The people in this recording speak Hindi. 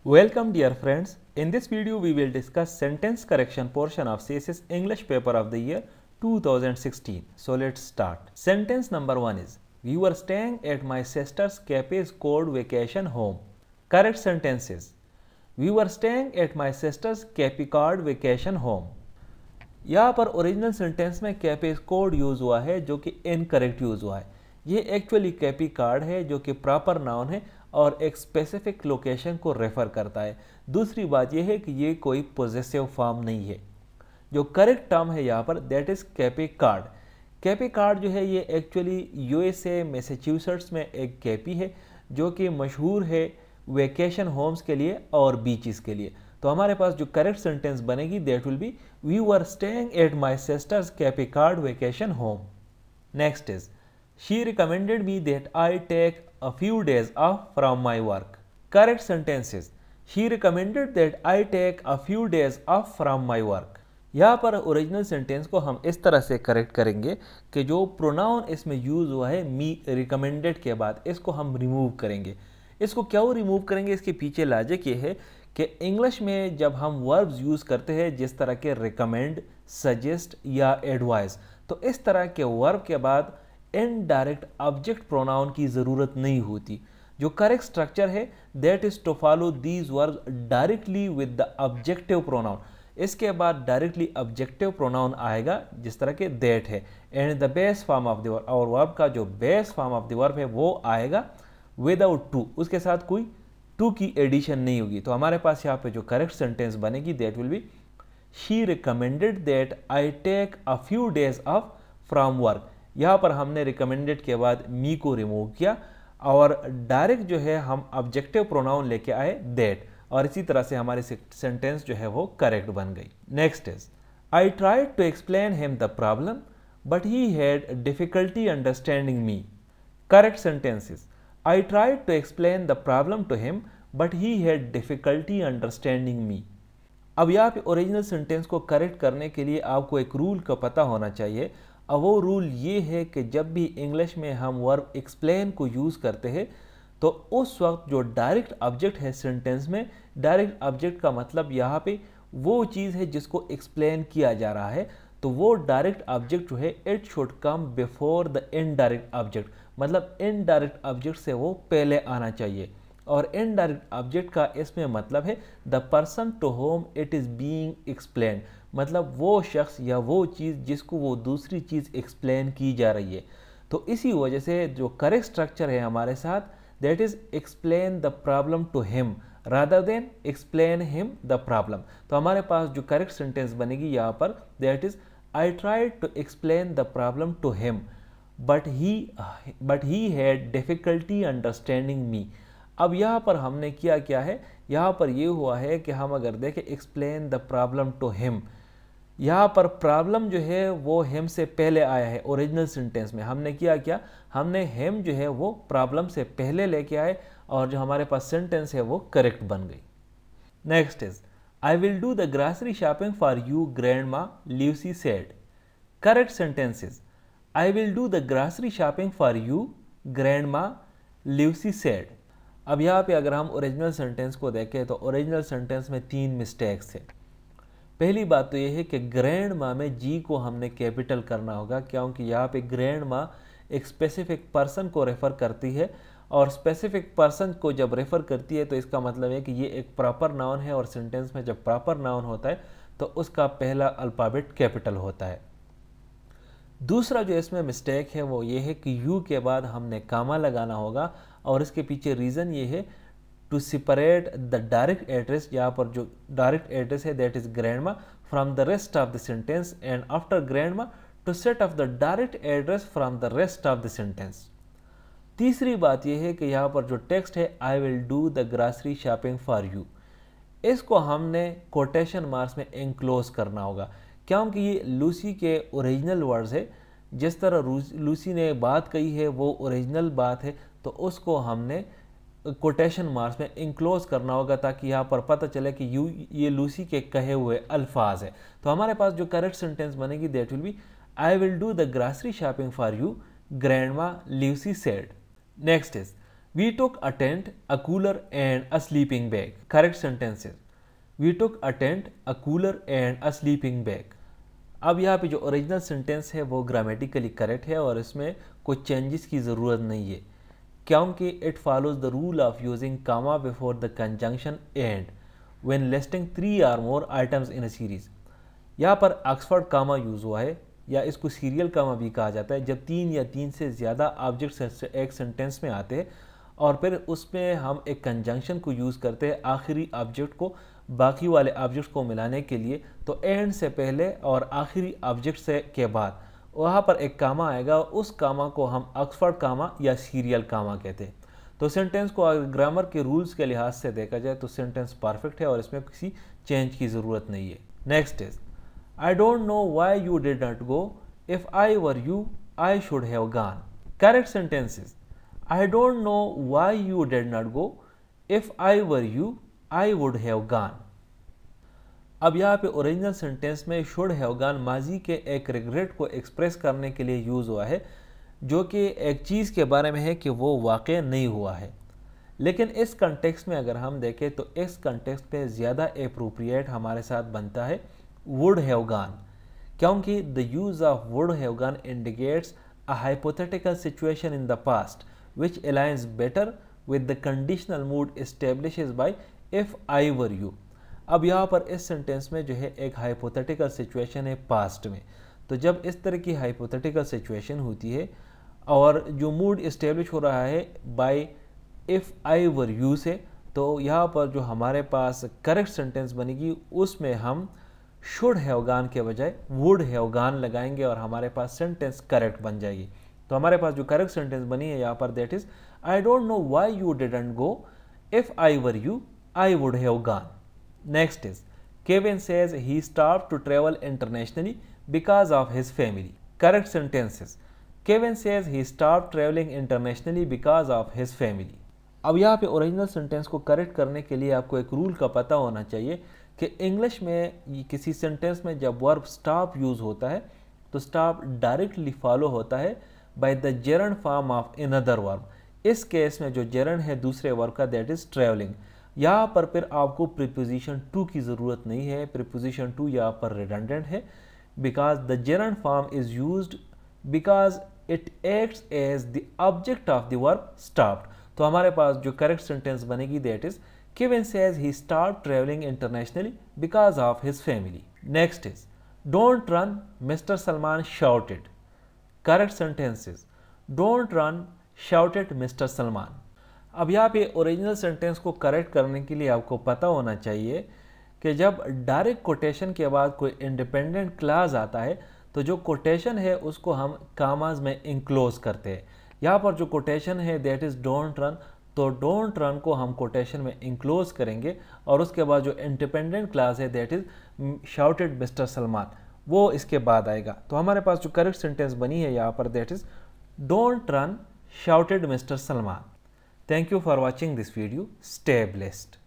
Welcome dear friends. In this video we will discuss sentence correction portion of CSS English paper of the year 2016. So let's start. Sentence number 1 is we were staying at my sister's cafe's cold vacation home. Correct sentence is we were staying at my sister's cafe card vacation home. यहाँ पर ओरिजिनल सेंटेंस में कैफे कोड यूज़ हुआ है जो कि इनकरेक्ट यूज़ हुआ है। ये एक्चुअली कैफी कार्ड है जो कि प्रॉपर नाउन है और एक स्पेसिफिक लोकेशन को रेफर करता है। दूसरी बात यह है कि ये कोई पोजेसिव फॉर्म नहीं है। जो करेक्ट टर्म है यहाँ पर that is cafe card. Cafe card जो है ये एक्चुअली यूएसए मैसेच्यूसेट्स में एक कैफी है जो कि मशहूर है वेकेशन होम्स के लिए और बीचेस के लिए। तो हमारे पास जो करेक्ट सेंटेंस बनेगी that will be we were staying at my sister's cafe card vacation home. Next is she recommended me that I take a few days off from my work. Correct sentence is she recommended that I take a few days off from my work. यहाँ पर ओरिजिनल सेंटेंस को हम इस तरह से करेक्ट करेंगे कि जो प्रोनाउन इसमें यूज़ हुआ है मी रिकमेंडेड के बाद इसको हम रिमूव करेंगे। इसको क्यों रिमूव करेंगे, इसके पीछे लॉजिक ये है कि इंग्लिश में जब हम वर्ब्स यूज़ करते हैं जिस तरह के रिकमेंड, सजेस्ट या एडवाइस, तो इस तरह के वर्ब के बाद इनडायरेक्ट ऑब्जेक्ट प्रोनाउन की ज़रूरत नहीं होती। जो करेक्ट स्ट्रक्चर है that is to follow these verbs directly with the objective pronoun. इसके बाद डायरेक्टली ऑब्जेक्टिव प्रोनाउन आएगा जिस तरह के दैट है and the base form of the verb, और वर्ब का जो base form of the verb है वो आएगा विदाउट टू, उसके साथ कोई टू की एडिशन नहीं होगी। तो हमारे पास यहाँ पे जो करेक्ट सेंटेंस बनेगी that will be she recommended that I take a few days off from work. यहाँ पर हमने रिकमेंडेड के बाद मी को रिमूव किया और डायरेक्ट जो है हम ऑब्जेक्टिव प्रोनाउन लेके आए दैट, और इसी तरह से हमारी सेंटेंस जो है वो करेक्ट बन गई। Next is I tried to explain him the problem but he had difficulty understanding me. Correct sentence is I tried to explain the problem to him but he had difficulty understanding me. अब यहाँ पे ओरिजिनल सेंटेंस को करेक्ट करने के लिए आपको एक रूल का पता होना चाहिए। अब वो रूल ये है कि जब भी इंग्लिश में हम वर्ब एक्सप्लेन को यूज़ करते हैं तो उस वक्त जो डायरेक्ट ऑब्जेक्ट है सेंटेंस में, डायरेक्ट ऑब्जेक्ट का मतलब यहाँ पे वो चीज़ है जिसको एक्सप्लेन किया जा रहा है, तो वो डायरेक्ट ऑब्जेक्ट जो है it should come before the indirect object, मतलब इनडायरेक्ट ऑब्जेक्ट से वो पहले आना चाहिए। और इनडायरेक्ट ऑब्जेक्ट का इसमें मतलब है the person to whom it is being explain, मतलब वो शख्स या वो चीज़ जिसको वो दूसरी चीज़ एक्सप्लेन की जा रही है। तो इसी वजह से जो करेक्ट स्ट्रक्चर है हमारे साथ that is explain the problem to him rather than explain him the problem. तो हमारे पास जो करेक्ट सेंटेंस बनेगी यहाँ पर that is I tried to explain the problem to him but he had difficulty understanding me. अब यहाँ पर हमने किया क्या है, यहाँ पर ये हुआ है कि हम अगर देखें explain the problem to him, यहाँ पर प्रॉब्लम जो है वो हिम से पहले आया है। ओरिजिनल सेंटेंस में हमने किया क्या, हमने हिम जो है वो प्रॉब्लम से पहले लेके आए और जो हमारे पास सेंटेंस है वो करेक्ट बन गई। Next is I will do the grocery shopping for you grandma Lucy said. Correct sentence is I will do the grocery shopping for you grandma Lucy said. अब यहाँ पे अगर हम ओरिजिनल सेंटेंस को देखें तो ओरिजिनल सेंटेंस में 3 मिस्टेक्स है। पहली बात तो ये है कि ग्रैंड माँ में जी को हमने कैपिटल करना होगा क्योंकि यहाँ पे ग्रैंड माँ एक स्पेसिफिक पर्सन को रेफ़र करती है, और स्पेसिफिक पर्सन को जब रेफ़र करती है तो इसका मतलब है कि ये एक प्रॉपर नाउन है, और सेंटेंस में जब प्रॉपर नाउन होता है तो उसका पहला अल्फ़ाबेट कैपिटल होता है। दूसरा जो इसमें मिस्टेक है वो ये है कि यू के बाद हमने कामा लगाना होगा, और इसके पीछे रीज़न ये है to separate the direct address, यहाँ पर जो डायरेक्ट एड्रेस है that is grandma from the rest of the sentence, and after grandma to set off the direct address from the rest of the sentence. तीसरी बात यह है कि यहाँ पर जो टेक्स्ट है आई will do the grocery shopping for you, इसको हमने कोटेशन मार्क्स में इंक्लोज करना होगा क्योंकि ये लूसी के ओरिजिनल वर्ड्स है। जिस तरह लूसी ने बात कही है वो ओरिजिनल बात है, तो उसको हमने कोटेशन मार्क्स में इंक्लोज करना होगा ताकि यहाँ पर पता चले कि ये लूसी के कहे हुए अल्फाज है। तो हमारे पास जो करेक्ट सेंटेंस बनेगी that will be I will do the grocery shopping for you grandma Lucy said. Next is We took a tent, a cooler and a sleeping bag. Correct sentences. We took a tent, a cooler and a sleeping bag. अब यहाँ पे जो ओरिजिनल सेंटेंस है वो ग्रामेटिकली करेक्ट है और इसमें कोई चेंजेस की ज़रूरत नहीं है, क्योंकि it follows the rule of using comma before the conjunction and when listing 3 और मोर आइटम्स इन अ सीरीज। यहाँ पर ऑक्सफोर्ड कामा यूज़ हुआ है, या इसको सीरियल कामा भी कहा जाता है, जब 3 या 3 से ज़्यादा ऑब्जेक्ट्स एक सेंटेंस में आते हैं और फिर उसमें हम एक कंजंक्शन को यूज़ करते हैं आखिरी ऑब्जेक्ट को बाकी वाले ऑब्जेक्ट्स को मिलाने के लिए। तो एंड से पहले और आखिरी ऑब्जेक्ट से के बाद वहाँ पर एक कामा आएगा, उस कामा को हम ऑक्सफोर्ड कामा या सीरियल कामा कहते हैं। तो सेंटेंस को अगर ग्रामर के रूल्स के लिहाज से देखा जाए तो सेंटेंस परफेक्ट है और इसमें किसी चेंज की ज़रूरत नहीं है। Next is I don't know why you did not go. If I were you, I should have gone. Correct sentences. I don't know why you did not go. If I were you, I would have gone. अब यहाँ पे ओरिजिनल सेंटेंस में should have gone माजी के एक रिग्रेट को एक्सप्रेस करने के लिए यूज़ हुआ है, जो कि एक चीज़ के बारे में है कि वो वाक़ई नहीं हुआ है। लेकिन इस कंटेक्स्ट में अगर हम देखें तो इस कंटेक्स्ट पे ज़्यादा एप्रोप्रिएट हमारे साथ बनता है would have gone, क्योंकि the use of would have gone indicates a hypothetical situation in the past which aligns better with the conditional mood established by if I were you. अब यहाँ पर इस सेंटेंस में जो है एक हाइपोथेटिकल सिचुएशन है पास्ट में, तो जब इस तरह की हाइपोथेटिकल सिचुएशन होती है और जो मूड इस्टेब्लिश हो रहा है by if I were you say, तो यहाँ पर जो हमारे पास करेक्ट सेंटेंस बनेगी उसमें हम शुड हैव गॉन के बजाय वुड हैव गॉन लगाएंगे और हमारे पास सेंटेंस करेक्ट बन जाएगी। तो हमारे पास जो करेक्ट सेंटेंस बनी है यहाँ पर that is I don't know why you didn't go, if I were you I would have gone. Next is Kevin says he stopped to travel internationally because of his family. Correct sentences Kevin says he stopped travelling internationally because of his family. अब यहाँ पे ओरिजिनल सेंटेंस को करेक्ट करने के लिए आपको एक रूल का पता होना चाहिए कि इंग्लिश में किसी सेंटेंस में जब वर्ब स्टॉप यूज़ होता है तो स्टॉप डायरेक्टली फॉलो होता है by the gerund form of another verb. इस केस में जो जेरंड है दूसरे वर्ब का दैट इज ट्रैवलिंग। यहाँ पर फिर आपको प्रीपोजिशन टू की ज़रूरत नहीं है, प्रीपोजिशन टू यहाँ पर रिडंडेंट है because the gerund form is used because it acts as the object of the verb stopped. तो हमारे पास जो करेक्ट सेंटेंस बनेगी that is Kevin says he stopped traveling internationally because of his family. Next is, don't run, Mr. Salman shouted. Correct sentences. Don't run, shouted Mr. Salman. अब यहाँ पे ओरिजिनल सेंटेंस को करेक्ट करने के लिए आपको पता होना चाहिए कि जब डायरेक्ट कोटेशन के बाद कोई इंडिपेंडेंट क्लास आता है तो जो कोटेशन है उसको हम कामाज में इंक्लोज करते हैं। यहाँ पर जो कोटेशन है दैट इज डोंट रन, तो डोंट रन को हम कोटेशन में इंक्लोज करेंगे और उसके बाद जो इंडिपेंडेंट क्लास है that is shouted mister Salman, वो इसके बाद आएगा। तो हमारे पास जो करेक्ट सेंटेंस बनी है यहाँ पर that is don't run shouted mister Salman. Thank you for watching this video. Stay blessed.